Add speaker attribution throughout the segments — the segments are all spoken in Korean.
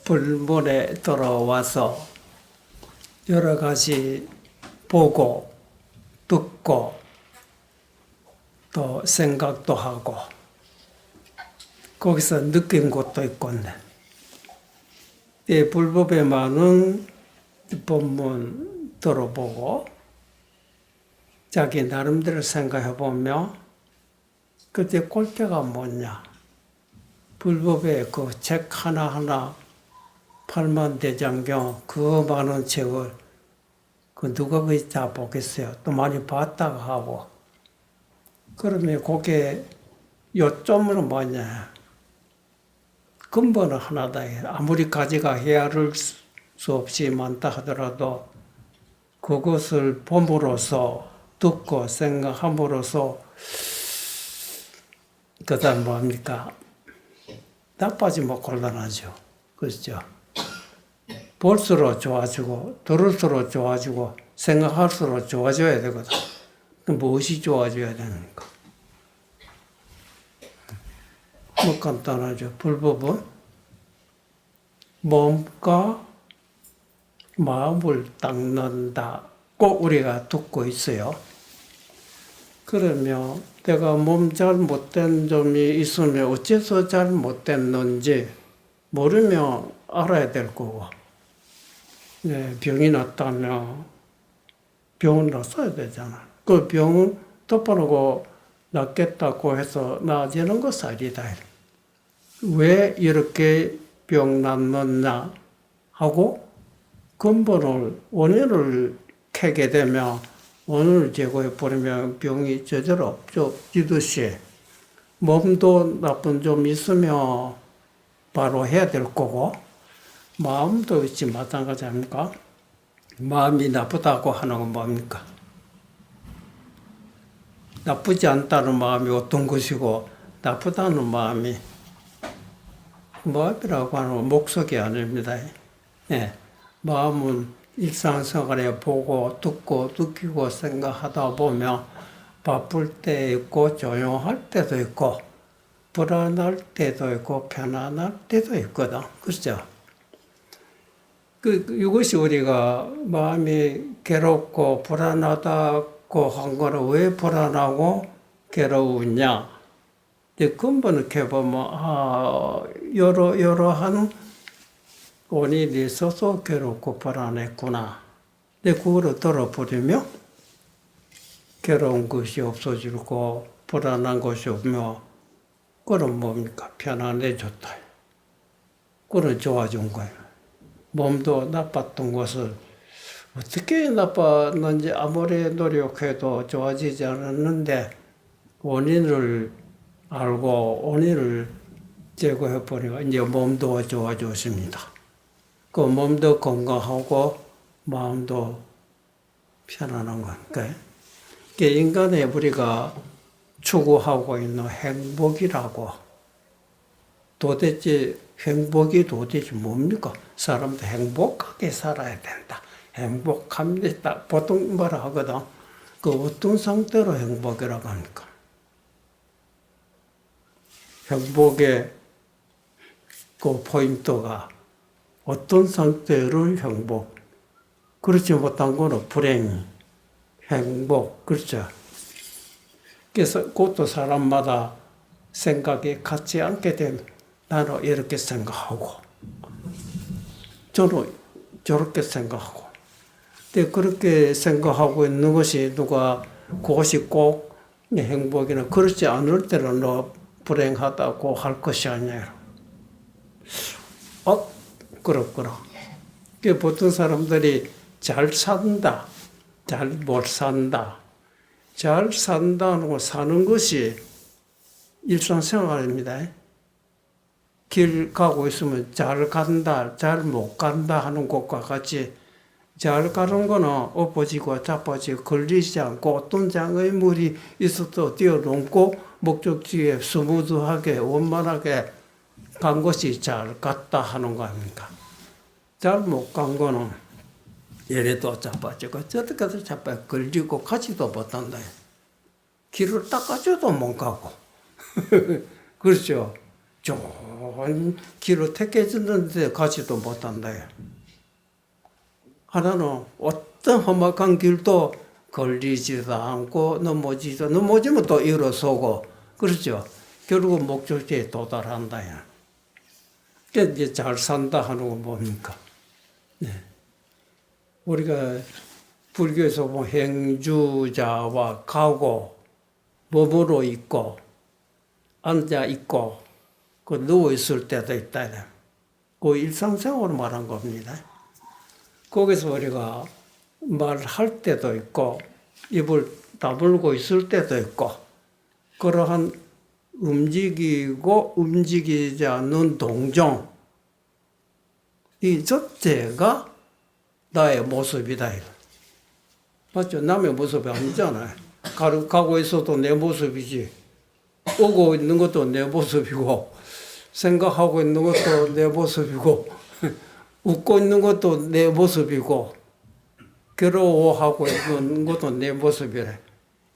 Speaker 1: 불문에 들어와서 여러 가지 보고 듣고 또 생각도 하고 거기서 느낀 것도 있건데 이 불법에 많은 법문 들어보고 자기 나름대로 생각해 보면 그때 꼴대가 뭐냐 불법의 그 책 하나하나 8만 대장경 그 많은 책을 그 누가 그다 보겠어요. 또 많이 봤다고 하고 그러면 그게 요점은 뭐냐 근본은 하나다. 아무리 가지가 헤아릴 수 없이 많다 하더라도 그것을 봄으로써 듣고 생각함으로써 그 다음 뭡니까? 나빠지면 곤란하죠. 그렇죠? 볼수록 좋아지고 들을수록 좋아지고 생각할수록 좋아져야 되거든. 무엇이 좋아져야 되는가? 뭐 간단하죠. 불법은 몸과 마음을 닦는다고 우리가 듣고 있어요. 그러면 내가 몸 잘 못된 점이 있으면 어째서 잘 못됐는지 모르면 알아야 될 거고, 네, 병이 났다면 병원 갔어야 되잖아. 그 병은 덮어놓고 낫겠다고 해서 나아지는 것은 아니다. 왜 이렇게 병 났느냐 하고 근본을 원인을 캐게 되면 원인을 제거해 버리면 병이 제대로 없어지듯이 몸도 나쁜 점이 있으면 바로 해야 될 거고 마음도 있지 마찬가지 아닙니까? 마음이 나쁘다고 하는 건 뭡니까? 나쁘지 않다는 마음이 어떤 것이고 나쁘다는 마음이 마음이라고 하는 건 목적이 아닙니다. 네. 마음은 일상생활에 보고 듣고 느끼고 생각하다 보면 바쁠 때 있고 조용할 때도 있고 불안할 때도 있고 편안할 때도 있거든. 그렇죠? 이것이 우리가 마음이 괴롭고 불안하다고 한 거는 왜 불안하고 괴로우냐? 근본을 이렇게 보면 여러한 원인이 있어서 괴롭고 불안했구나. 근데 그거를 들어버리면 괴로운 것이 없어지고 불안한 것이 없며 그건 뭡니까? 편안해졌다. 그건 좋아진 거예요. 몸도 나빴던 것을 어떻게 나빴는지 아무리 노력해도 좋아지지 않았는데 원인을 알고 원인을 제거해버리니까 이제 몸도 좋아졌습니다. 그 몸도 건강하고 마음도 편안한 거니까. 인간의 우리가 추구하고 있는 행복이라고 도대체 행복이 도대체 뭡니까? 사람도 행복하게 살아야 된다. 행복합니다. 보통 뭐라 하거든. 그 어떤 상태로 행복이라고 합니까? 행복의 그 포인트가 어떤 상태로 행복. 그렇지 못한 거는 불행, 행복, 그렇죠. 그래서 그것도 사람마다 생각이 같지 않게 되면 나는 이렇게 생각하고 저는 저렇게 생각하고 근데 그렇게 생각하고 있는 것이 누가 그것이 꼭 행복이나 그렇지 않을 때는 너 불행하다고 할 것이 아니에요. 그렇구나. 보통 사람들이 잘 산다, 잘 못 산다. 잘 산다는 거 사는 것이 일상생활입니다. 길 가고 있으면 잘 간다, 잘 못 간다 하는 것과 같이 잘 가는 거는 엎어지고 자빠지고 걸리지 않고 어떤 장애물이 있어도 뛰어넘고 목적지에 스무드하게 원만하게 간 것이 잘 갔다 하는 거 아닙니까? 잘 못 간 거는 이래도 자빠지고 저렇게도 자빠지고 걸리고 가지도 못한다. 길을 닦아줘도 못 가고 그렇죠? 좋은 길을 택해줬는데 가지도 못한다. 하나는 어떤 험악한 길도 걸리지도 않고 넘어지면 또 일어서고 그렇죠. 결국 목적지에 도달한다. 그러니까 이제 잘 산다 하는 건 뭡니까? 네. 우리가 불교에서 뭐 행주자와 가고 몸으로 있고 앉아 있고 그 누워 있을 때도 있다. 그 일상생활을 말한 겁니다. 거기서 우리가 말할 때도 있고 입을 다물고 있을 때도 있고 그러한 움직이고 움직이지 않는 동정 이 자체가 나의 모습이다. 맞죠? 남의 모습이 아니잖아요. 가고 있어도 내 모습이지. 오고 있는 것도 내 모습이고 생각하고 있는 것도 내 모습이고 웃고 있는 것도 내 모습이고 괴로워하고 있는 것도 내 모습이래.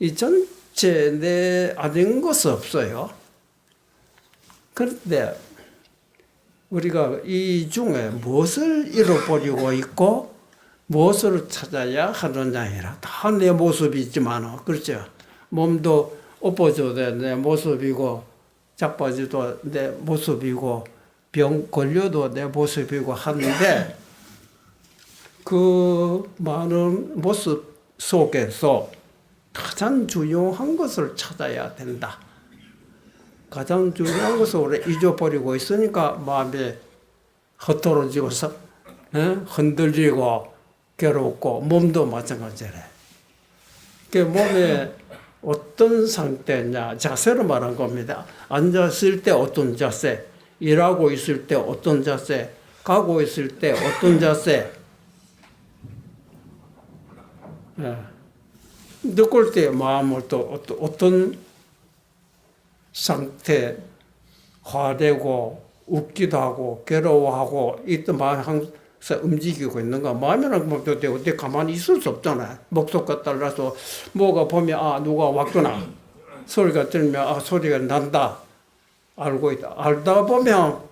Speaker 1: 이 전체 내 아닌 것은 없어요. 그런데 우리가 이 중에 무엇을 잃어버리고 있고 무엇을 찾아야 하느냐이라. 다 내 모습이지만 그렇죠. 몸도 엎어져도 내 모습이고 자빠져도 내 모습이고 병 걸려도 내 모습이고 하는데 그 많은 모습 속에서 가장 중요한 것을 찾아야 된다. 가장 중요한 것을 우리 잊어버리고 있으니까 마음이 헛돌아지고서 흔들리고 괴롭고 몸도 마찬가지래. 그 몸에 어떤 상태냐 자세로 말한 겁니다. 앉았을 때 어떤 자세, 일하고 있을 때 어떤 자세, 가고 있을 때 어떤 자세, 느낄 때 마음을 또 어떤 상태, 화내고 웃기도 하고 괴로워하고 이때 마음 항상 움직이고 있는가. 마음이라는 것도 어디 가만히 있을 수 없잖아요. 목소리가 달라서 뭐가 보면 누가 왔구나. 소리가 들면 소리가 난다. 알고 있다. 알다 보면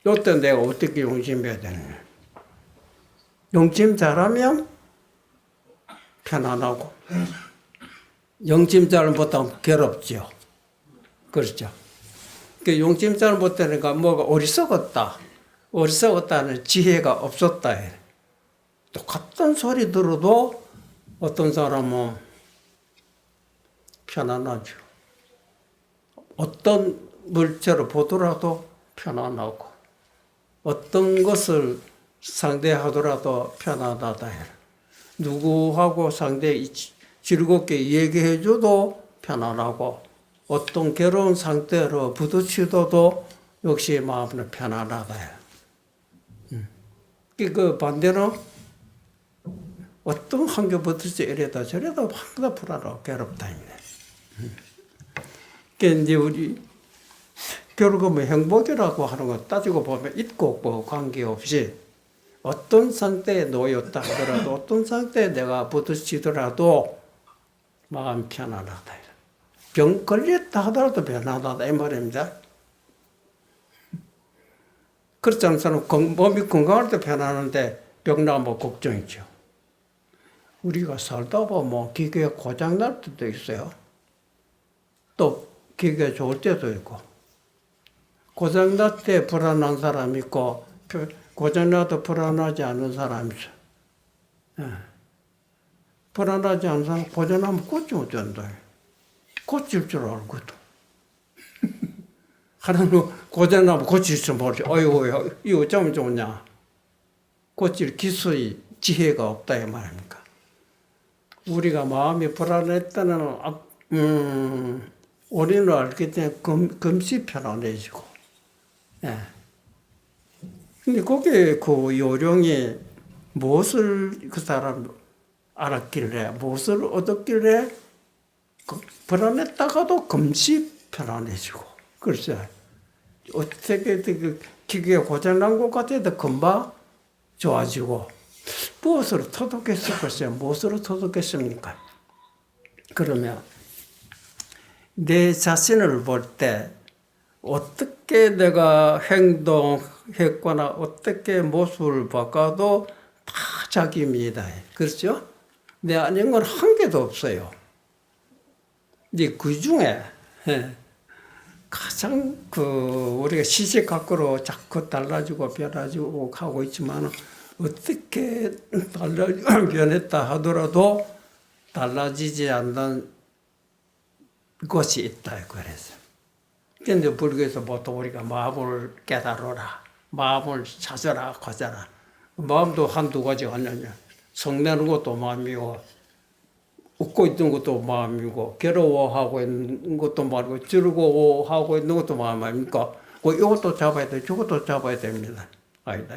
Speaker 1: 이때 내가 어떻게 용심해야 되느냐. 용심 잘하면 편안하고 용심 잘 못하면 괴롭죠. 그렇죠. 그 용심 잘 못하니까 뭐가 어리석었다는 지혜가 없었다. 똑같은 소리 들어도 어떤 사람은 편안하죠. 어떤 물체를 보더라도 편안하고 어떤 것을 상대하더라도 편안하다. 누구하고 상대 즐겁게 얘기해줘도 편안하고 어떤 괴로운 상태로 부딪히더라도 역시 마음은 편안하다. 그 반대로 어떤 환경부터 이래다 저래다 항상 불안하고 괴롭다. 그러니까 이제 우리 결국은 행복이라고 하는 거 따지고 보면 있고 없고 관계없이 어떤 상태에 놓였다 하더라도 어떤 상태에 내가 부딪히더라도 마음 편안하다. 병 걸렸다 하더라도 편안하다 이 말입니다. 그렇지 않은 사람은 몸이 건강할 때 편안한데 병 나면 걱정이죠. 우리가 살다 보면 기계에 고장 날 때도 있어요. 또 기계가 좋을 때도 있고 고장 날 때 불안한 사람이 있고 고장 나도 불안하지 않은 사람이 있어요. 불안하지 않은 사람 고장 나면 고치면 된다. 고칠 줄 알거든. 하나는 고장나면 고칠 줄 모르지. 어이구, 이거 어쩌면 좋냐. 고칠 기술이 지혜가 없다, 이 말입니까. 우리가 마음이 불안했다는, 우리는 알기 때문에 금시 편안해지고. 예. 근데 거기에 그 요령이 무엇을 그 사람 알았길래, 무엇을 얻었길래, 불안했다가도 금시 편안해지고. 글쎄, 어떻게 그 기계가 고장난 것 같아도 금방 좋아지고, 무엇으로 터득했을 것이요? 무엇으로 터득했습니까? 그러면 내 자신을 볼 때 어떻게 내가 행동했거나 어떻게 모습을 바꿔도 다 자기입니다. 그렇죠? 내 아닌 건 한 개도 없어요. 근데 그 중에 가장 우리가 시시 각거로 자꾸 달라지고 변화지고 하고 있지만 어떻게 변했다 하더라도 달라지지 않는 것이 있다. 그래서. 근데 불교에서 보통 우리가 마음을 깨달아라, 마음을 찾아라, 가져라. 마음도 한두 가지가 아니냐. 성내는 것도 마음이고, 웃고 있는 것도 마음이고, 괴로워하고 있는 것도 마음이고, 즐거워하고 있는 것도 마음 아닙니까? 이것도 잡아야 돼, 저것도 잡아야 됩니다. 아니다.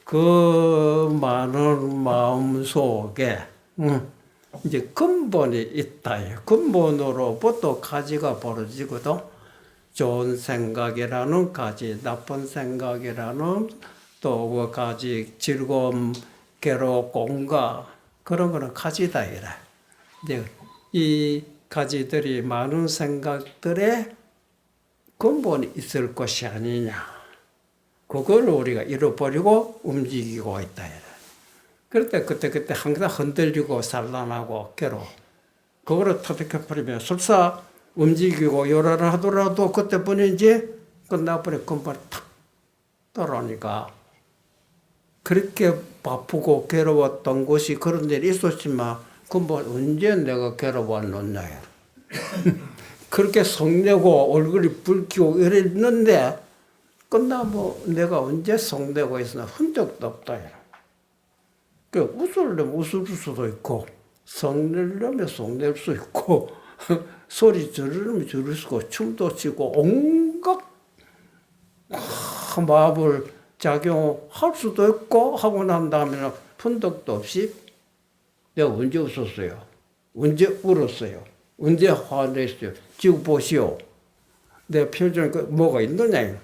Speaker 1: 그 많은 마음 속에, 이제 근본이 있다. 근본으로부터 가지가 벌어지거든. 좋은 생각이라는 가지, 나쁜 생각이라는 또 가지, 즐거움, 괴로움, 공과 그런 거는 가지다. 이제 이 가지들이 많은 생각들의 근본이 있을 것이 아니냐. 그걸 우리가 잃어버리고 움직이고 있다. 그럴 때 그때 항상 흔들리고 산란하고 괴로워. 그거를 터득해버리면 설사 움직이고 요란을 하더라도 그때뿐이지 끝나버려 금방 탁 떨어오니까 그렇게 바쁘고 괴로웠던 것이 그런 일이 있었지만 금방 언제 내가 괴로웠느냐. 그렇게 성내고 얼굴이 붉히고 이랬는데 끝나면 내가 언제 성내고 있으나 흔적도 없다. 웃으려면 웃을 수도 있고, 성내려면 성낼 수 있고, 소리 지르려면 지를 수 있고, 춤도 추고, 온갖 마음을 작용할 수도 있고, 하고 난 다음에는 분덕도 없이 내가 언제 웃었어요? 언제 울었어요? 언제 화냈어요? 지금 보시오. 내 표정에 뭐가 있느냐?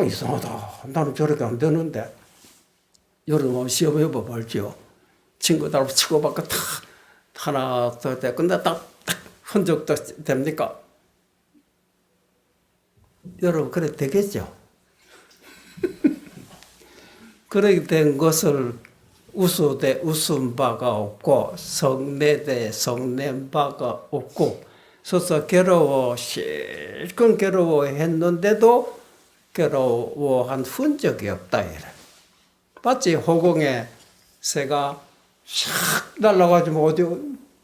Speaker 1: 이상하다. 나는 저렇게 안 되는데. 여러분 한번 시험해봐 볼지요. 친구들하고 치고받고 탁 하나 더 때 근데 딱 흔적도 됩니까? 여러분 그래 되겠죠? 그렇게 된 것을 웃으되 웃은 바가 없고 성내되 성낸 바가 없고 서서 실컷 괴로워했는데도 괴로워한 흔적이 없다. 이래. 봤지? 허공에 새가 샥 날아가지고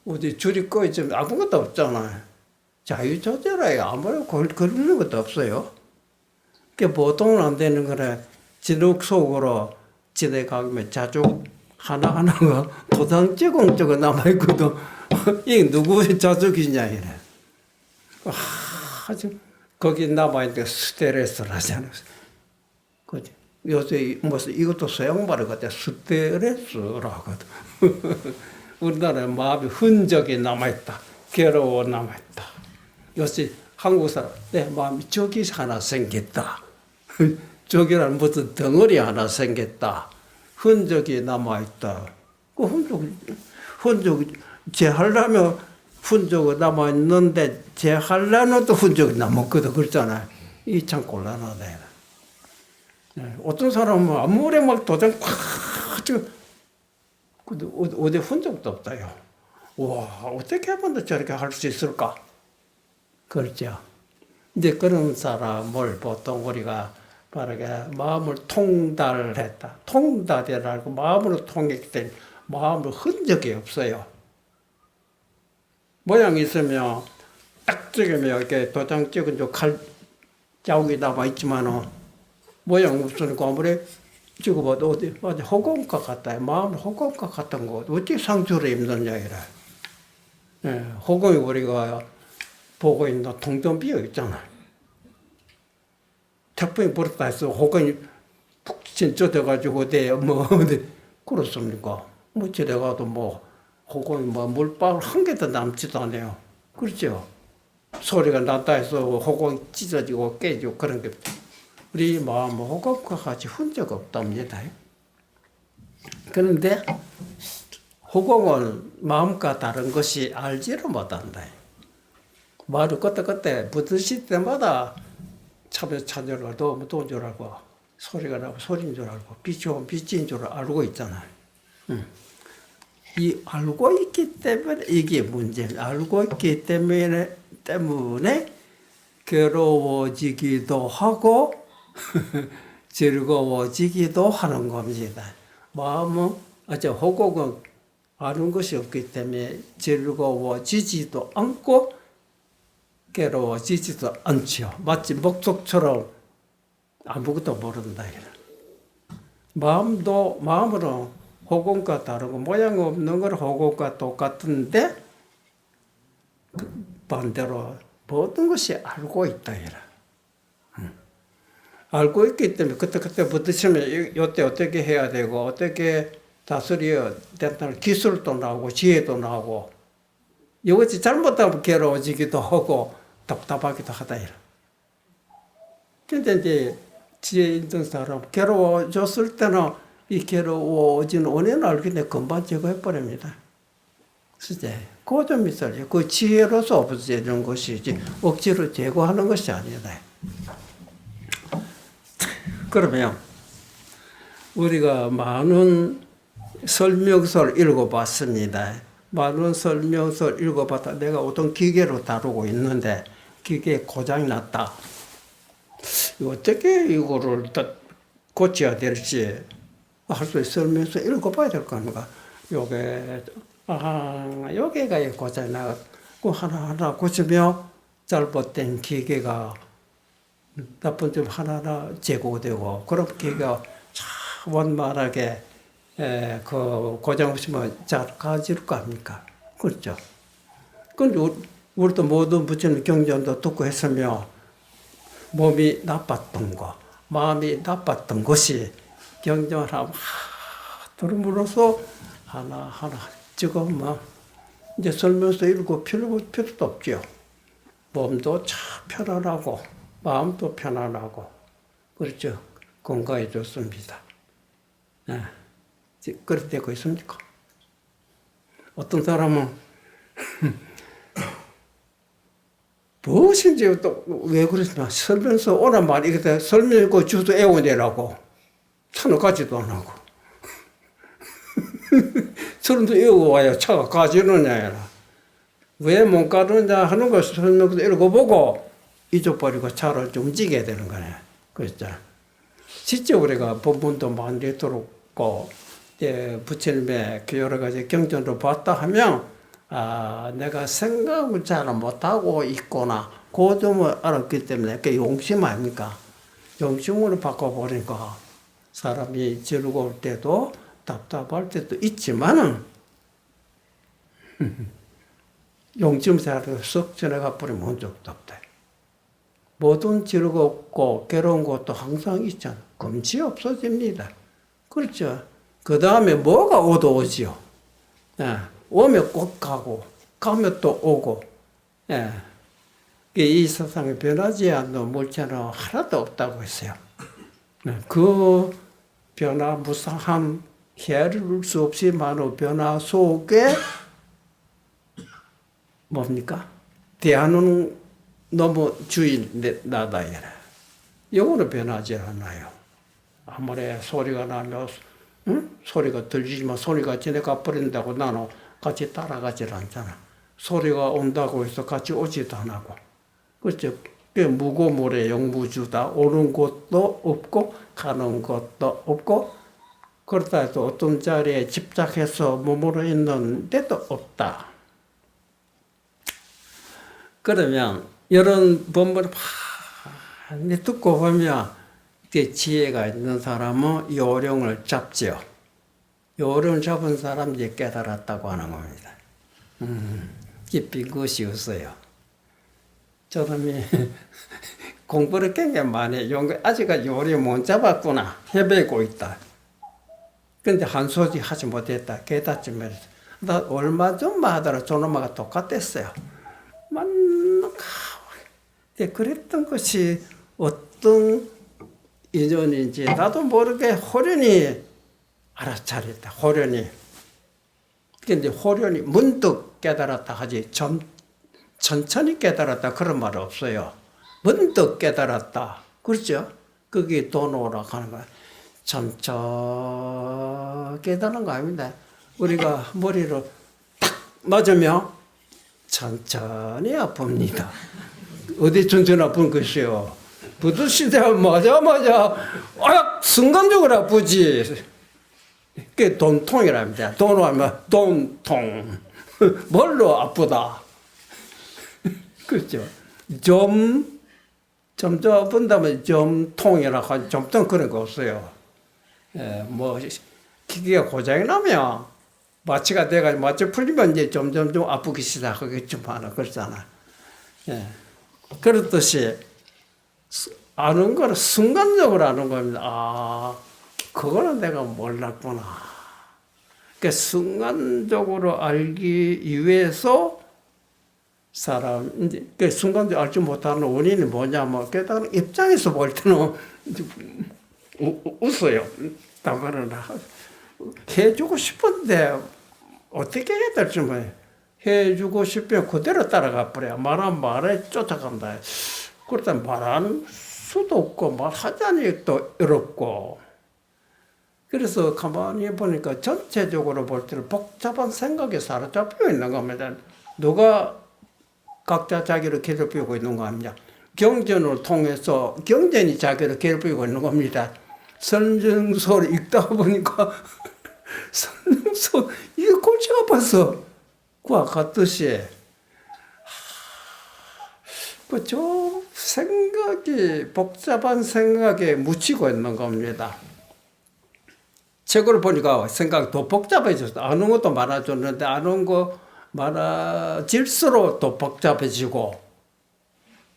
Speaker 1: 어디 줄이 꺼있지만 아무것도 없잖아요. 자유자재라요. 아무런 걸리는 것도 없어요. 그게 보통은 안 되는 거래. 진흙 속으로 지내가면 자주 하나하나가 도장지공적으로 남아있거든. 이게 누구의 자족이냐, 이래. 아주 거기 남아있는 스트레스를 하잖아요. 그지? 요새 무슨 이것도 서양말을 갖다 스트레스라고 하거든. 우리나라에 마음의 흔적이 남아있다. 괴로워 남아있다. 요새 한국 사람 내 마음이 저기 하나 생겼다. 저기란 무슨 덩어리 하나 생겼다. 흔적이 남아있다. 그 흔적 제하려면 흔적이 남아있는데 제하려면 또 흔적이 남았거든. 그렇잖아요. 이 참 곤란하다. 어떤 사람은 아무리 막 도장 콱 찍어 어디 흔적도 없다요. 와, 어떻게 하면 저렇게 할 수 있을까? 그렇죠. 이제 그런 사람을 보통 우리가 바르게 마음을 통달했다. 통달이라고 마음으로 통했을 때 마음으로 흔적이 없어요. 모양이 있으면 딱 찍으면 이렇게 도장 찍은 칼 자국이 남아있지만은 모양 없으니까 아무리 찍어봐도 어디 허공과 같다. 마음 허공과 같은 거 어떻게 상처를 입느냐 이래. 허공이 우리가 보고 있는 동전 비어 있잖아. 태풍이 불었다 해서 허공이 푹 진짜돼가지고 그렇습니까? 저래가도 허공이 물방울 한 개도 남지도 않아요. 그렇죠? 소리가 났다 해서 허공이 찢어지고 깨지고 그런 게 우리 마음 허공과 같이 흔적 없답니다. 그런데 허공은 마음과 다른 것이 알지를 못한다. 말을 그때 붙으실 때마다 참여 찬조를 너무 돈 줄 알고 소리가 나고 소리인 줄 알고 빛이 오면 빛인 줄 알고 있잖아요. 이 알고 있기 때문에 이게 문제예요. 알고 있기 때문에 괴로워지기도 하고 즐거워지기도 하는 겁니다. 마음은 호곡은 아는 것이 없기 때문에 즐거워지지도 않고 괴로워지지도 않죠. 마치 목석처럼 아무것도 모른다. 마음으로 호곡과 다르고 모양 없는 걸 호곡과 똑같은데 반대로 모든 것이 알고 있다. 알고 있기 때문에 그때 부딪히면 이때 어떻게 해야 되고 어떻게 다스려야 된다는 기술도 나오고 지혜도 나오고 이것이 잘못하면 괴로워지기도 하고 답답하기도 하다. 근데 이제 지혜 있는 사람 괴로워졌을 때는 이 괴로워진 원인을 알기 때문에 금방 제거해버립니다. 진짜 그 좀 있어요. 그 지혜로서 없어지는 것이지 억지로 제거하는 것이 아니다. 그러면 우리가 많은 설명서를 읽어봤습니다. 많은 설명서를 읽어봤다. 내가 어떤 기계로 다루고 있는데 기계에 고장이 났다. 어떻게 이거를 고쳐야 될지 할 수 있어 설명서 읽어봐야 될 거 아닌가. 여기가 고장이 나고 하나하나 고치며 잘못된 기계가 나쁜 점 하나하나 제거되고 그럼 기계가 참 원만하게 그 고장 없으면 잘 가질 거 아닙니까? 그렇죠? 근데 우리도 모든 부처님 경전도 듣고 했으며 몸이 나빴던 거, 마음이 나빴던 것이 경전을 하면 들음으로써 하나하나 지금 이제 설명서 읽고 필요도 없죠. 몸도 참 편안하고 마음도 편안하고 그렇죠. 건강해졌습니다. 그렇게 되고 있습니까? 어떤 사람은 무엇인지 또 왜 그러시나 설명서 오란 말이 이렇게 설명고 주소 애워내라고 차는 가지도 안 하고 서른도 외워와야 차가 가지느냐 왜 못 가느냐 하는 걸 설명서 읽어보고 잊어버리고 차를 좀 움직여야 되는 거네. 그렇죠. 실제 우리가 본문도 많이 들었고 부처님의 여러 가지 경전을 봤다 하면 내가 생각을 잘 못하고 있구나 그 점을 알았기 때문에 그게 용심 아닙니까? 용심으로 바꿔버리니까 사람이 즐거울 때도 답답할 때도 있지만은 용심 자리로 썩 지나가 버리면 문제도 없다. 모든 즐겁고 괴로운 것도 항상 있잖아. 금치 없어집니다. 그렇죠. 그 다음에 뭐가 오지요. 오면 꼭 가고 가면 또 오고. 이 세상에 변하지 않는 물체는 하나도 없다고 했어요. 그 변화 무상함 헤아릴 수 없이 많은 변화 속에 뭡니까? 대하는 너무 주인 나다. 영어는 변하지 않아요. 아무리 소리가 나면 소리가 들리지만 소리가 지나가 버린다고 나는 같이 따라가질 않잖아. 소리가 온다고 해서 같이 오지도 안 하고. 그렇죠. 무고물의 영무주다. 오는 것도 없고 가는 것도 없고 그렇다 해서 어떤 자리에 집착해서 머물러 있는 데도 없다. 그러면 이런 본문을 많이 듣고 보면 지혜가 있는 사람은 요령을 잡지요. 요령 잡은 사람이 깨달았다고 하는 겁니다. 깊이 그것이 없어요. 저놈이 공부를 굉장히 많이 해요. 아직까지 요령 못 잡았구나. 헤매고 있다. 근데 한 소리 하지 못했다. 깨닫지 못했다. 나 얼마 전만 하더라 저놈하고 똑같았어요. 그랬던 것이 어떤 인연인지 나도 모르게 호련히 알아차렸다. 호련히. 근데 호련히 문득 깨달았다 하지 천천히 깨달았다 그런 말 없어요. 문득 깨달았다. 그렇죠? 그게 도노라고 하는 거야. 천천히 깨달은 거 아닙니다. 우리가 머리를 탁 맞으면 천천히 아픕니다. 어디 천천히 아픈 것이요? 부두시대 맞아. 순간적으로 아프지. 그게 돈통이랍니다. 돈으로 하면 돈통. 뭘로 아프다. 그렇죠. 점점 아픈다면 점통이라고 하지, 점통 그런 거 없어요. 뭐, 기계가 고장이 나면, 마취가 돼가지고, 마취 풀리면 이제 점점 아프기 시작하겠지만, 그렇잖아. 그렇듯이, 아는 거는 순간적으로 아는 겁니다. 그거는 내가 몰랐구나. 그 순간적으로 알기 위해서 이제 그 순간적으로 알지 못하는 원인이 뭐냐면 깨달은 입장에서 볼 때는 웃어요. 다만은 해주고 싶은데 어떻게 해야 될지 몰라요. 해주고 싶으면 그대로 따라가 버려요. 말한 말에 쫓아간다. 그렇다 말할 수도 없고 말하자니 또 어렵고. 그래서 가만히 보니까 전체적으로 볼 때는 복잡한 생각에 사로잡혀 있는 겁니다. 누가 각자 자기를 괴롭히고 있는 거 아니냐. 경전을 통해서 경전이 자기를 괴롭히고 있는 겁니다. 선정서를 읽다 보니까 선정서 이게 골치가 아파서 그와 같듯이 좀 생각이 복잡한 생각에 묻히고 있는 겁니다. 책을 보니까 생각이 더 복잡해졌어. 아는 것도 많아졌는데 아는 거 많아질수록 더 복잡해지고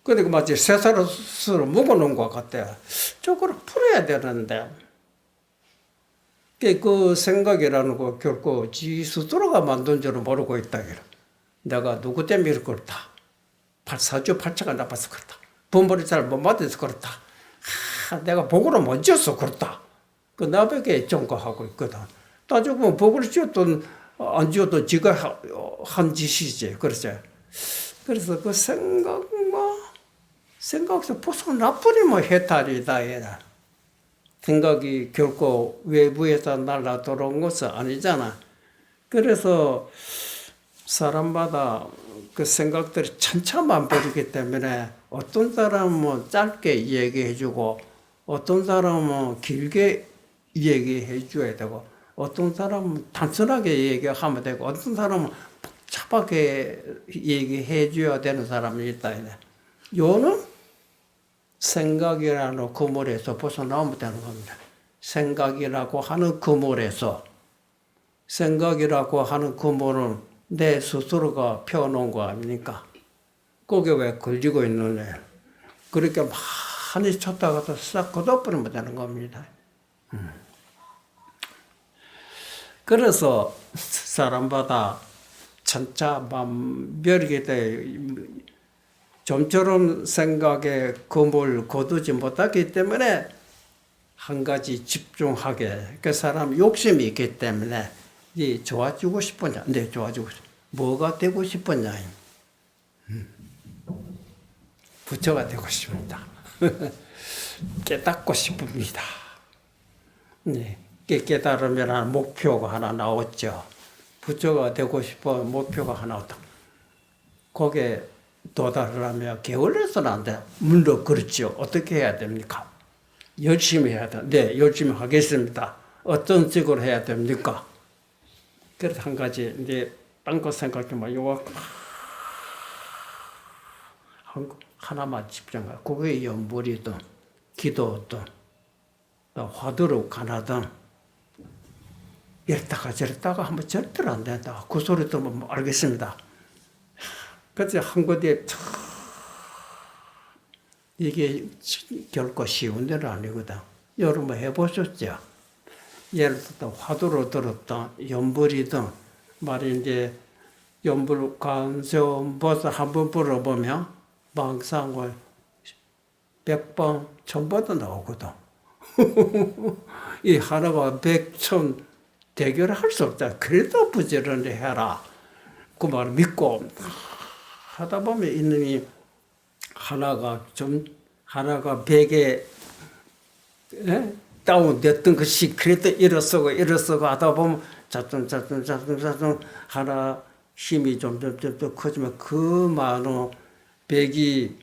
Speaker 1: 그러니까 마치 쇠사슬을 묶어놓은 것 같아요. 저거를 풀어야 되는데 그 생각이라는 거 결코 지 스스로가 만든 줄은 모르고 있다. 내가 누구 때문에 이렇게 그렇다. 사주 팔자가 나빠서 그렇다. 분벌이 잘 못 맞아서 그렇다. 내가 복으로 못 지어서 그렇다. 그 나에게 전가하고 있거든. 따져보면 복을 지었든 안 지어도 지가 한 짓이지. 그렇죠. 그래서 그 생각에서 벗어나버리면 해탈이다. 얘라. 생각이 결코 외부에서 날라 들어온 것은 아니잖아. 그래서 사람마다 그 생각들이 천차만별이기 때문에 어떤 사람은 짧게 얘기해주고 어떤 사람은 길게 얘기해 줘야 되고 어떤 사람은 단순하게 얘기하면 되고 어떤 사람은 복잡하게 얘기해 줘야 되는 사람이 있다. 요는 생각이라는 그물에서 벗어나오면 되는 겁니다. 생각이라고 하는 그물에서 생각이라고 하는 그물은 내 스스로가 펴놓은 거 아닙니까? 거기에 왜 걸리고 있느냐. 그렇게 많이 쳤다가도 싹 걷어버리면 되는 겁니다. 그래서 사람마다 천차만별이기 때문에 좀처럼 생각에 그물 거두지 못하기 때문에 한 가지 집중하게 그 사람 욕심이 있기 때문에 네 좋아지고 싶으냐? 네 좋아지고 싶. 뭐가 되고 싶으냐? 부처가 되고 싶습니다. 깨닫고 싶습니다. 네. 깨달으면 목표가 하나 나왔죠. 부처가 되고 싶어 목표가 하나 왔다. 거기에 도달하려면 게을러서는 안 돼. 물론 그렇죠. 어떻게 해야 됩니까? 열심히 해야 돼. 네, 열심히 하겠습니다. 어떤 식으로 해야 됩니까? 그래서 한 가지 이제 딴 거 생각해보면 요거 하나만 집중해. 그게 연불이든 기도든 화두로 가나든 이랬다가 저랬다가 하면 절대로 안 된다. 그 소리 들으면 알겠습니다. 그래서 한 곳에 이게 결코 쉬운 데는 아니거든. 여러분 해보셨죠? 예를 들어 화두로 들었다, 연불이든 말이 이제 연불 관세음보살 한번 불어보면 망상을 100번, 1000번도 나오거든. 이 하나가 100, 1000 대결을 할 수 없다. 그래도 부지런히 해라. 그 말을 믿고 하다 보면 이놈이 하나가 벽에 다운됐던 것이 그래도 일어서고 하다 보면 자tum 하나 힘이 점점 커지면 그 많은 벽이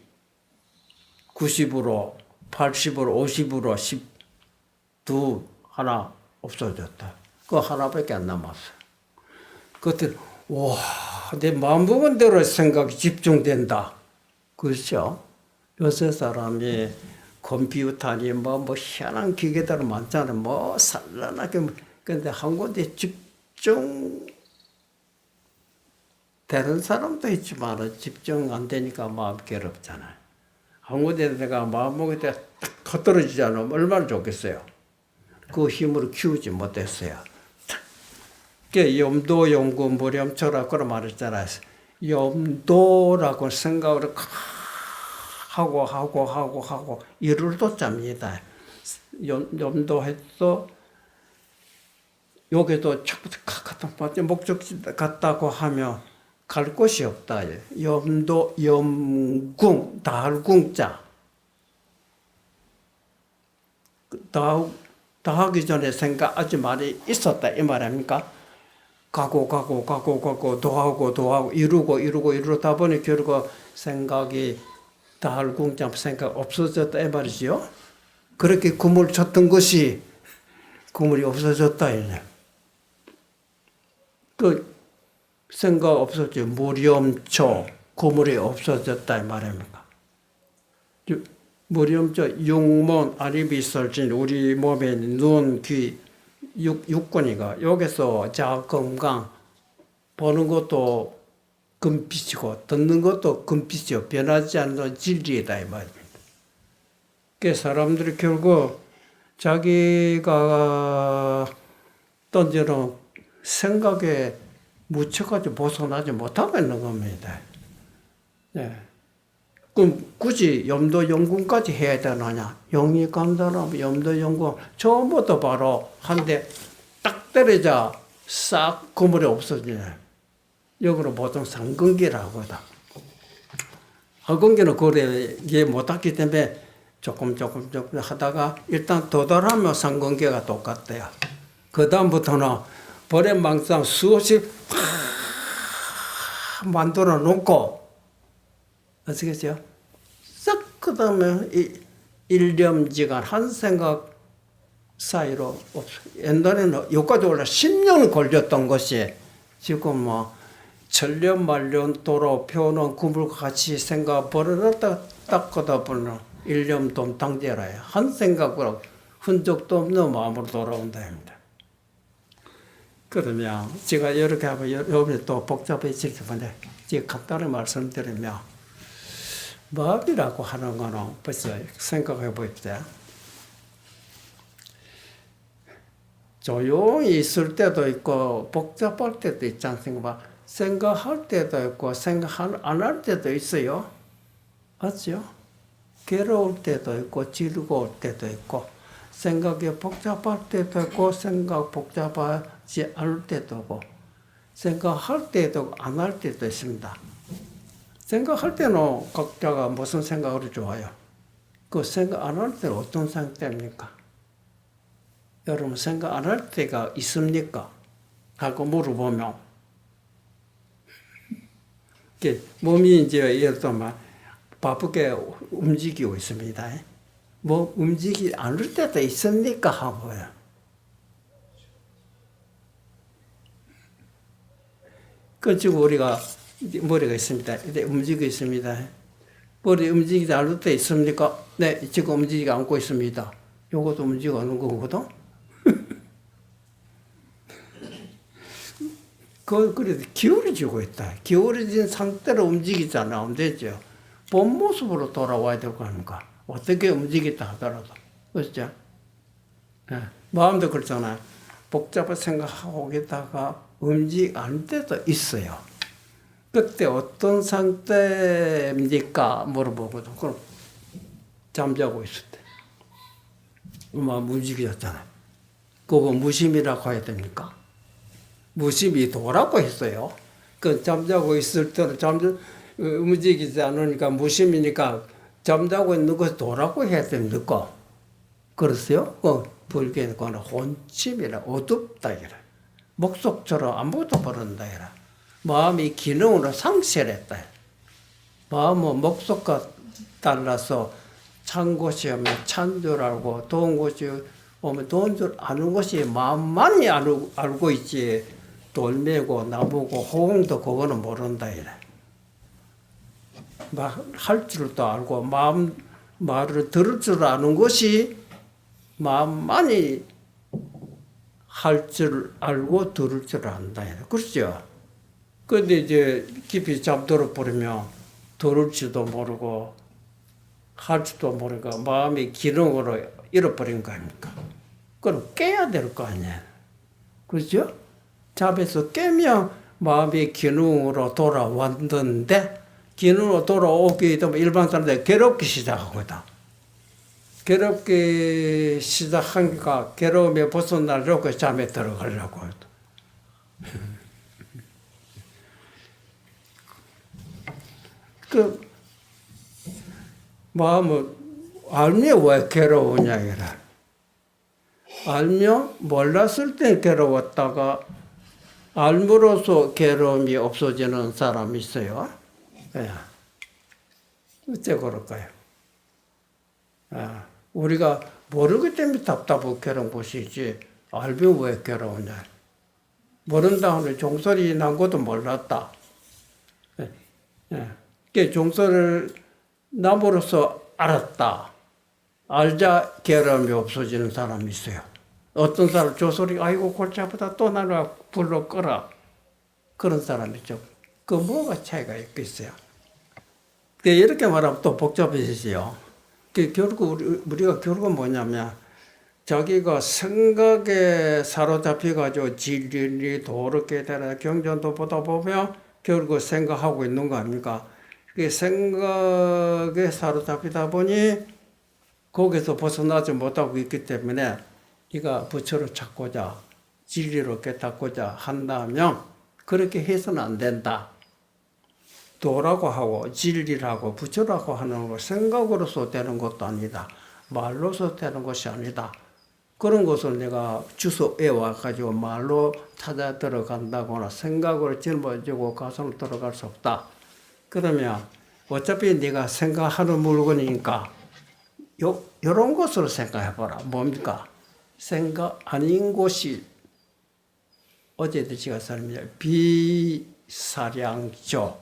Speaker 1: 90으로 80으로 50으로 12 하나 없어졌다. 그 하나밖에 안 남았어요. 그때 와, 내 마음 먹은 대로 생각이 집중된다. 그렇죠? 요새 사람이 컴퓨터니 뭐 희한한 기계들 많잖아요. 뭐 산란하게. 근데 한 군데 집중 되는 사람도 있지만 집중 안 되니까 마음 괴롭잖아요. 한 군데 내가 마음 먹을 때 탁 떨어지지 않으면 얼마나 좋겠어요. 그 힘으로 키우지 못했어요. 염도, 용구, 무렴초라고 그런 말했잖아요. 염도라고 생각을 하고 이를 돛잡니다. 염도해도 여기도 처음부터 목적지 같다고 하면 갈 곳이 없다. 염도, 염궁, 달궁자. 다 하기 전에 생각 아주 많이 있었다. 이 말 아닙니까? 가고, 도하고, 이루다 보니 결국 생각이 달궁자 생각 없어졌다. 이 말이지요. 그렇게 꿈을 쳤던 것이 꿈이 없어졌다. 이래. 그 생각 없어졌죠. 무렴초, 구물이 없어졌다. 이 말입니까? 무렴초, 육문, 아리비설진, 우리 몸에 눈, 귀, 육군이가 여기서 자 건강, 보는 것도 금빛이고, 듣는 것도 금빛이요. 변하지 않는 진리이다. 이 말입니다. 그 사람들이 결국 자기가 던지는 생각에 묻혀가지고 벗어나지 못하고 있는 겁니다. 네. 그럼 굳이 염도 연구까지 해야 되느냐? 영이 간다라면 염도 연구 처음부터 바로 한 대 딱 때리자 싹 그물이 없어지네. 여기로 보통 상근기라고 하다. 상근기는 그래 이해 못했기 때문에 조금 하다가 일단 도달하면 상근기가 똑같대요. 그 다음부터는 버레망상 수없이 만들어 놓고 아시겠죠? 싹 그 다음에 일념지간 한 생각 사이로 옛날에는 여기까지 올라 10년 걸렸던 것이 지금 뭐 천년 말년 도로 표는 구물과 같이 생각 버려놨다 딱 하다 보면 일념 동탕제라요. 한 생각으로 흔적도 없는 마음으로 돌아온다입니다. 그러면 제가 이렇게 하면 여러분이 또 복잡해지기 때문에 제가 간단히 말씀드리면 마음이라고 하는 거는 벌써 생각해 봅시다. 조용히 있을 때도 있고 복잡할 때도 있지 않습니까? 생각할 때도 있고 생각 안 할 때도 있어요. 맞죠? 괴로울 때도 있고 즐거울 때도 있고 생각이 복잡할 때도 있고 생각 복잡하지 않을 때도 있고 생각할 때도 안 할 때도 있습니다. 생각할 때는 각자가 무슨 생각으로 좋아요? 그 생각 안 할 때는 어떤 상태입니까? 여러분 생각 안 할 때가 있습니까? 하고 물어보면 몸이 이제 예를 들면 바쁘게 움직이고 있습니다. 뭐 움직이지 않을 때도 있습니까? 하고요. 그 지금 우리가 머리가 있습니다. 움직이고 있습니다. 머리 움직이지 않을 때 있습니까? 네, 지금 움직이지 않고 있습니다. 요것도 움직이고 하는 거거든? 그래도 기울어지고 있다. 기울어진 상태로 움직이지 않으면 되죠. 본 모습으로 돌아와야 될 거 아닙니까? 어떻게 움직였다 하더라도. 그렇죠? 네. 마음도 그렇잖아요. 복잡한 생각하고 있다가 움직이지 않을 때도 있어요. 그때 어떤 상태입니까? 물어보거든. 그럼 잠자고 있을 때. 마음 움직여졌잖아요. 그거 무심이라고 해야 됩니까? 무심이 도라고 했어요. 그 잠자고 있을 때는 움직이지 않으니까 무심이니까 잠자고 있는 거 도라고 해야 됩니까? 그렇어요? 불교는 그거는 혼침이라 어둡다 이라. 목속처럼 아무것도 모른다 이라. 마음이 기능으로 상실했다. 마음은 목속과 달라서 찬 곳이 오면 찬 줄 알고 더운 곳이 오면 더운 줄 아는 것이 마음만이 알고 있지 돌매고 나무고 호응도 그거는 모른다 이래. 할 줄도 알고 마음 말을 들을 줄 아는 것이 마음만이 할 줄 알고 들을 줄 안다 이래. 그렇죠? 근데 이제 깊이 잠들어 버리면 들을지도 모르고 할지도 모르고 마음이 기능으로 잃어버린 거 아닙니까? 그럼 깨야 될 거 아니에요. 그렇죠? 잠에서 깨면 마음이 기능으로 돌아왔는데 기능으로 돌아오게 되면 일반 사람들이 괴롭기 시작하거든. 괴롭기 시작하니까 괴로움에 벗어나려고 잠에 들어가려고. 그 마음을 알면 왜 괴로우냐 이라. 알면 몰랐을 때 괴로웠다가 알므로써 괴로움이 없어지는 사람이 있어요. 예. 어째 그럴까요? 우리가 모르기 때문에 답답하고 괴로운 것이지 알면 왜 괴로우냐. 모른다 하면 종소리 난 것도 몰랐다. 예. 종소리를 남으로써 알았다. 알자 괴로움이 없어지는 사람이 있어요. 어떤 사람 조소리 아이고 골치 아프다 또 나를 불러 끌어. 그런 사람이죠. 그 뭐가 차이가 있겠어요. 이렇게 말하면 또 복잡해지지요. 결국 우리가 결국은 뭐냐면 자기가 생각에 사로잡혀가지고 진리니 도르게 되나 경전도 보다 보면 결국 생각하고 있는 거 아닙니까? 그 생각에 사로잡히다 보니 거기서 벗어나지 못하고 있기 때문에 네가 부처를 찾고자 진리로 깨닫고자 한다면 그렇게 해서는 안 된다. 도라고 하고 진리라고 부처라고 하는 거 생각으로서 되는 것도 아니다. 말로서 되는 것이 아니다. 그런 것을 내가 주소에 와가지고 말로 찾아 들어간다거나 생각으로 짊어지고 가서는 들어갈 수 없다. 그러면 어차피 네가 생각하는 물건이니까 이런 것으로 생각해봐라. 뭡니까? 생각 아닌 것이 어제도 제가 설명해 비사량조.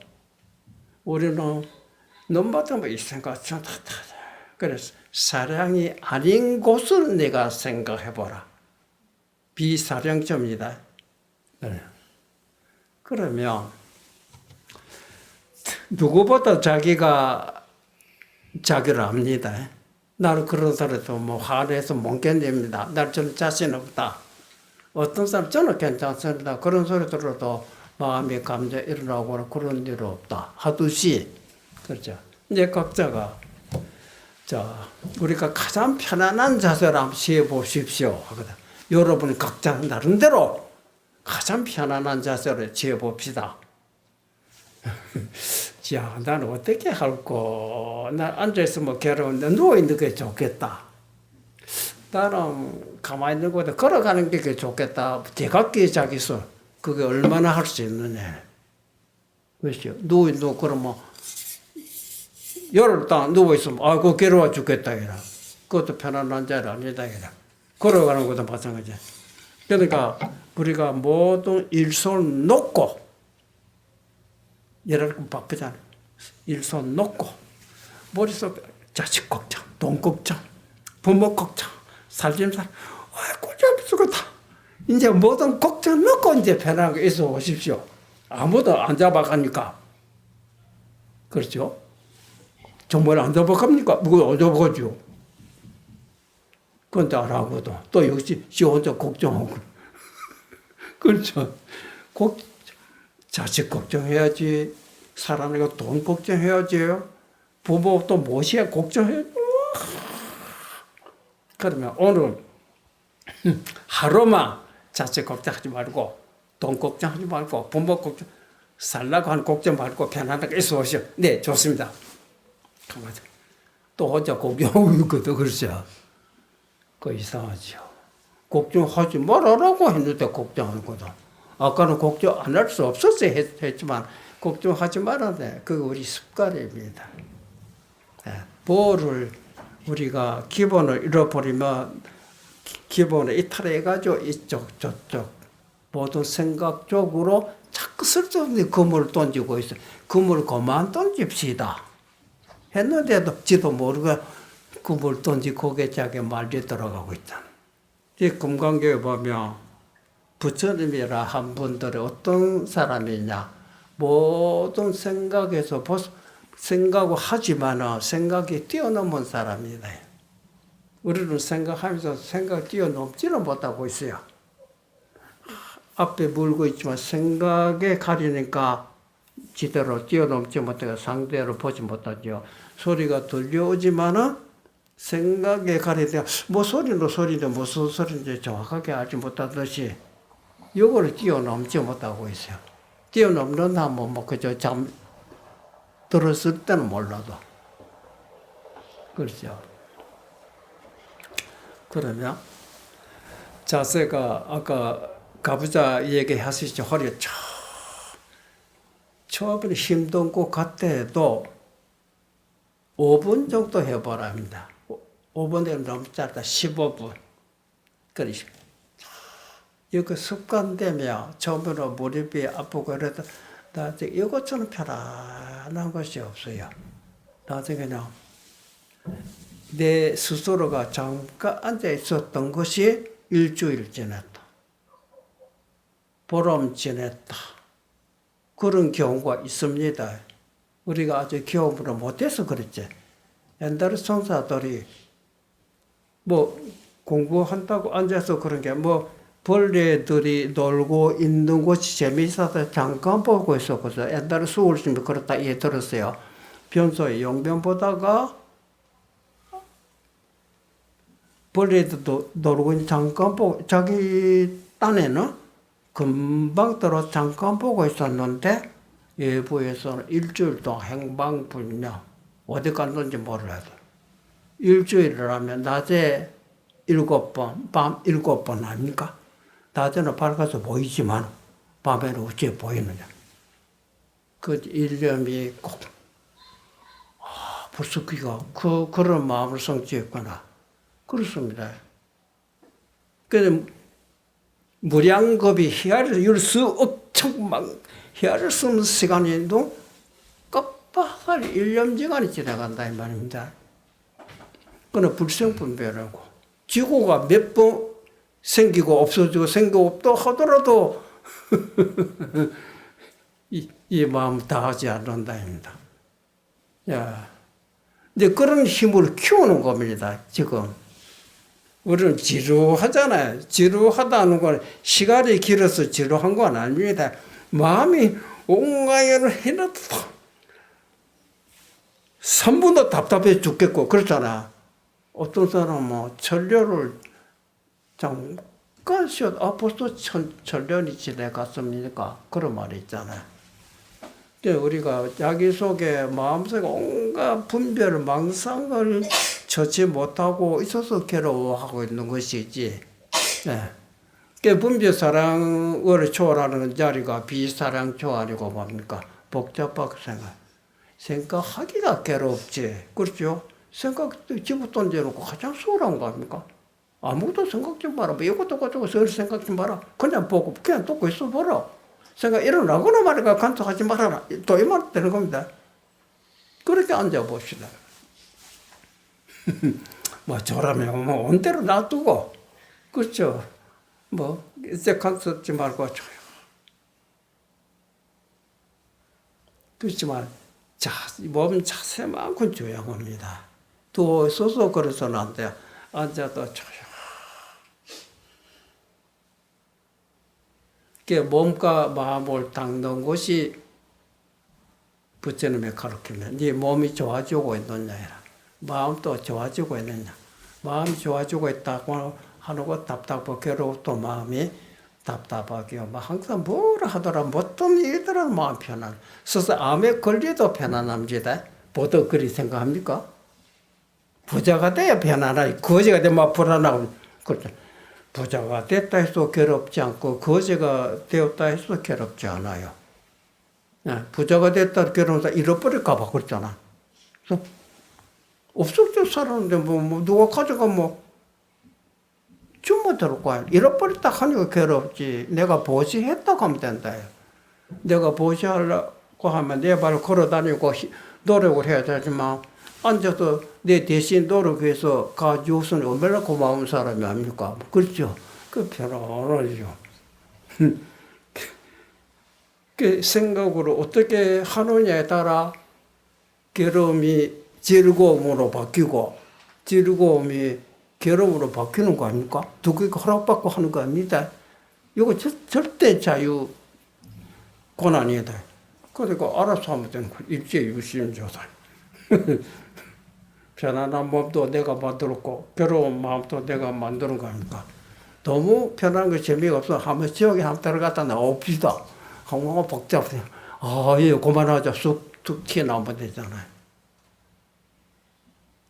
Speaker 1: 우리는 넘받으면 이 생각 그래서 사량이 아닌 곳을 내가 생각해봐라. 비사량점이다. 그러면 누구보다 자기가 자기를 압니다. 나는 그런 사람도 뭐 화내서 못 견딥니다. 날 저는 자신 없다. 어떤 사람 저는 괜찮습니다. 그런 소리 들어도 마음의 감정 일어나거나 그런 일 없다. 하듯이 그렇죠. 이제 각자가 자 우리가 가장 편안한 자세를 한번 시해 보십시오 하거든. 여러분이 각자 나름대로 가장 편안한 자세를 지어 봅시다. 야, 나는 어떻게 할까? 난 앉아있으면 괴로운데 누워있는 게 좋겠다. 나는 가만히 있는 것보다 걸어가는 게 좋겠다. 제각기 자기서 그게 얼마나 할 수 있느냐. 그렇죠? 누워있는 그러면 열흘 동안 누워있으면 아이고 괴로워 죽겠다. 이라. 그것도 편안한 자리 아니다. 이라. 걸어가는 것도 마찬가지야. 그러니까 우리가 모든 일손 놓고 예를 들면 바쁘잖아. 일손 놓고 머릿속에 자식 걱정, 돈 걱정, 부모 걱정, 살림살, 꼴찌 죽었다. 이제 모든 걱정 놓고 이제 편하게 있어 오십시오. 아무도 안 잡아가니까. 그렇죠? 정말 안 잡아갑니까? 누구 안 잡아가죠? 그건 안 하거든. 또 역시 지 혼자 걱정하고. 그렇죠? 자식 걱정해야지. 사람이가 돈 걱정해야지. 부모 또 무엇이야 걱정해야지. 그러면 오늘 하루만 자식 걱정하지 말고 돈 걱정하지 말고 부모 걱정 살라고 하는 걱정 말고 편안하게 있어 오시오. 네, 좋습니다. 또 혼자 걱정하고 있거든, 그렇죠? 그 이상하죠. 걱정하지 말아라고 했는데 걱정하거든. 아까는 걱정 안 할 수 없었어 했지만 걱정하지 말아야 돼. 그거 우리 습관입니다. 보호를 우리가 기본을 잃어버리면 기본을 이탈해가지고 이쪽 저쪽 모든 생각 쪽으로 자꾸 쓸데없는 그물을 던지고 있어. 그물 그만 던집시다. 했는데도 지도 모르고 그물 던지고 고개짝에 말려 들어가고 있잖아. 이 금강경에 보면 부처님이라 한 분들이 어떤 사람이냐. 모든 생각에서 생각을 하지만 생각이 뛰어넘은 사람이다. 우리는 생각하면서 생각 뛰어넘지는 못하고 있어요. 앞에 물고 있지만 생각에 가리니까 지대로 뛰어넘지 못하고 상대로 보지 못하죠. 소리가 들려오지만은 생각에 가리니까 뭐 소리는 소리인데 무슨 소리인지 정확하게 알지 못하듯이 이거를 뛰어넘지 못하고 있어요. 뛰어넘는다 하면 뭐 그저 잠 들었을 때는 몰라도 그렇죠. 그러면 자세가 아까 가부자 얘기하시죠. 허리 처음에 힘든 것 같아도 5분 정도 해보라 합니다. 5분에는 너무 짧다. 15분. 그러시. 이거 습관되면 처음으로 무릎이 아프고 그래도 나중에 이것처럼 편안한 것이 없어요. 나중에는 내 스스로가 잠깐 앉아 있었던 것이 일주일 지났다. 보름 지냈다. 그런 경우가 있습니다. 우리가 아주 경험을 못해서 그랬지. 옛날 성사들이 뭐 공부한다고 앉아서 그런 게 뭐 벌레들이 놀고 있는 곳이 재미있어서 잠깐 보고 있었거든. 옛날에 수월 좀 그렇다 이해 들었어요. 평소에 용변 보다가 벌레들도 놀고 있는 잠깐 보고 자기 딴에는 금방 들어 잠깐 보고 있었는데 외부에서는 일주일 동안 행방불명 어디 갔는지 몰라도 일주일을 하면 낮에 7번, 밤 7번 아닙니까? 낮에는 밝아서 보이지만 밤에는 어째 보이느냐. 그 일념이 꼭 벌써 그가 그런 마음을 성취했구나. 그렇습니다. 그래서 무량겁이 희화를 이룰 수 엄청 막 희화를 쓰는 시간에도 깜빡할 일념지간이 지나간다 이 말입니다. 그는 불생분별하고 지구가 몇 번 생기고 없어지고 생기고 없다 하더라도 이 마음 다 하지 않는다입니다. 야, 근데 그런 힘을 키우는 겁니다. 지금 우리는 지루하잖아요. 지루하다는 건 시간이 길어서 지루한 건 아닙니다. 마음이 온갖 일을 해놔도 3분도 답답해 죽겠고 그렇잖아. 어떤 사람은 천년을 잠깐 쉬어도 벌써 천년이 지나갔습니까? 그런 말이 있잖아요. 우리가 자기 속에 마음속에 온갖 분별, 망상을 처치 못하고 있어서 괴로워하고 있는 것이지. 네. 분별 사랑을 초월하는 자리가 비사랑 초월이고 뭡니까? 복잡하게 생각하기가 괴롭지. 그렇죠? 생각 집어 던져놓고 가장 수월한 거 아닙니까? 아무것도 생각지 마라. 뭐 이것도 가지고 생각지 마라. 그냥 보고 그냥 듣고 있어 보라. 생각 일어나거나 말이가 간섭하지 말아라. 또 이 말 되는 겁니다. 그렇게 앉아 봅시다. 뭐 저라면 뭐 온대로 놔두고 그렇죠. 뭐 이제 간섭지 말고 줘요. 그렇지만 몸 자세만큼 조용합니다. 또 있어서 그래서는 안 돼요. 앉아도 조용. 몸과 마음을 닦는 것이 부처님의 가르침이에요. 네 몸이 좋아지고 있느냐 마음도 좋아지고 있느냐. 마음이 좋아지고 있다고 하는 것 답답하고 괴로웠던 마음이 답답하게 막 항상 뭐라 하더라 어떤 일들은 마음 편안. 스스로 암에 걸려도 편안합니다. 보통 그리 생각합니까? 부자가 돼야 편안하지. 거지가 되면 불안하고 그렇죠. 부자가 됐다 해도 괴롭지 않고 거지가 되었다 해도 괴롭지 않아요. 부자가 됐다 괴롭다 잃어버릴까 봐 그렇잖아. 그래서 없을 때 살았는데 뭐 누가 가져가면 주면 들을 거야. 잃어버렸다 하니까 괴롭지. 내가 보시했다고 하면 된다. 내가 보시하려고 하면 내 발을 걸어 다니고 노력을 해야 되지만 앉아서 내 대신 노력해서 가져오서는 얼마나 고마운 사람이 아닙니까? 그렇죠? 그 편안하죠. 그 생각으로 어떻게 하느냐에 따라 괴로움이 즐거움으로 바뀌고 즐거움이 괴로움으로 바뀌는 거 아닙니까? 두 개가 허락받고 하는 거 아닙니다. 이거 절대 자유 권한이다. 그러니까 알아서 하면 되는 거야. 입지유심조사. 편안한 몸도 내가 만들었고 괴로운 마음도 내가 만드는 거 아닙니까? 너무 편안한 게 재미가 없어. 한번 지옥에 한번 들어갔다 나옵시다. 한번 복잡해. 예, 그만하자. 쑥 튀어나오면 되잖아요.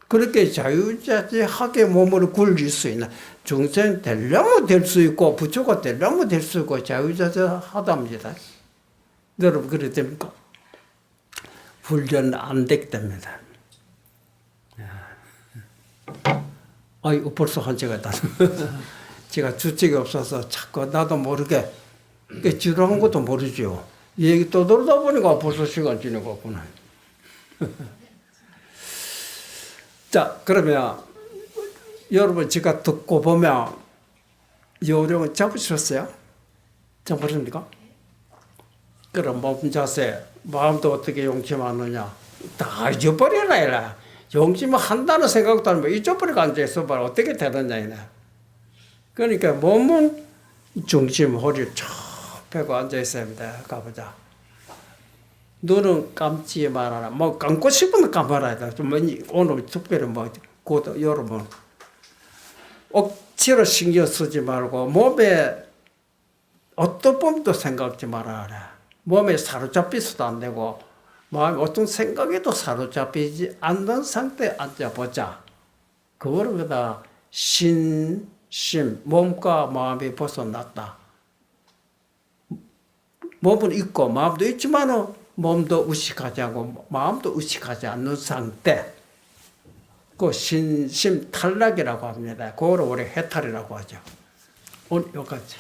Speaker 1: 그렇게 자유자재하게 몸을 굴릴 수 있는 중생 되려면 될 수 있고 부처가 되려면 될 수 있고 자유자재하답니다. 여러분 그래 됩니까? 훈련 안 되기 때문이다. 벌써 한 시간 다. 제가 주책이 없어서 자꾸 나도 모르게 지루한 것도 모르죠. 얘기 또 들다 보니까 벌써 시간 지나갔구나. 자, 그러면 여러분 제가 듣고 보면 요령은 잡으셨어요? 잡으십니까? 그럼 몸 자세, 마음도 어떻게 용심하느냐 다 잊어버려라 이라. 용심을 한다는 생각도 안 하면 잊어버리고 앉아있어 봐라. 어떻게 되느냐 이래. 그러니까 몸은 중심 허리를 쭉 펴고 앉아있어야 합니다. 가보자. 눈은 감지 말아라. 뭐 감고 싶으면 감아라. 오늘 특별히 곧 여러분 억지로 신경 쓰지 말고 몸에 어떤 범도 생각지 말아라. 몸에 사로잡히서도 안 되고 마음에 어떤 생각에도 사로잡히지 않는 상태에 앉아보자. 그거를 그다 심, 몸과 마음이 벗어났다. 몸은 있고 마음도 있지만 몸도 의식하지 않고 마음도 의식하지 않는 상태. 그 신심 탈락이라고 합니다. 그거를 우리 해탈이라고 하죠. 오늘 여기까지.